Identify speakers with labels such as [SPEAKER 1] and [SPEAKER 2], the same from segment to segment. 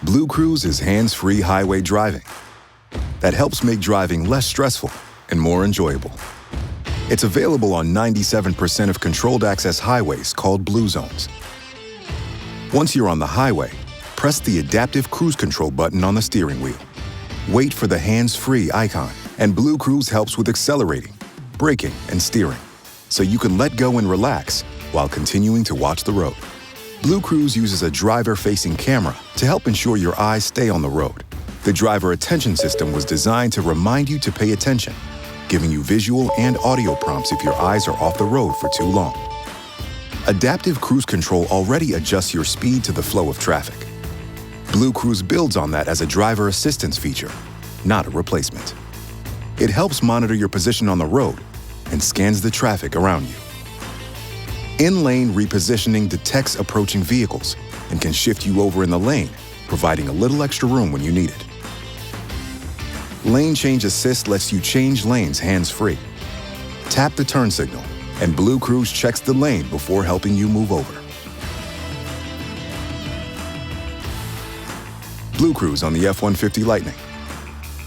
[SPEAKER 1] BlueCruise is hands-free highway driving that helps make driving less stressful and more enjoyable. It's available on 97% of controlled access highways called Blue Zones. Once you're on the highway, press the Adaptive Cruise Control button on the steering wheel. Wait for the hands-free icon, and BlueCruise helps with accelerating, braking, and steering, so you can let go and relax while continuing to watch the road. BlueCruise uses a driver-facing camera to help ensure your eyes stay on the road. The driver attention system was designed to remind you to pay attention, giving you visual and audio prompts if your eyes are off the road for too long. Adaptive Cruise Control already adjusts your speed to the flow of traffic. BlueCruise builds on that as a driver assistance feature, not a replacement. It helps monitor your position on the road and scans the traffic around you. In-lane repositioning detects approaching vehicles and can shift you over in the lane, providing a little extra room when you need it. Lane Change Assist lets you change lanes hands-free. Tap the turn signal, and BlueCruise checks the lane before helping you move over. BlueCruise on the F-150 Lightning,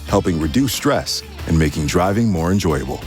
[SPEAKER 1] helping reduce stress and making driving more enjoyable.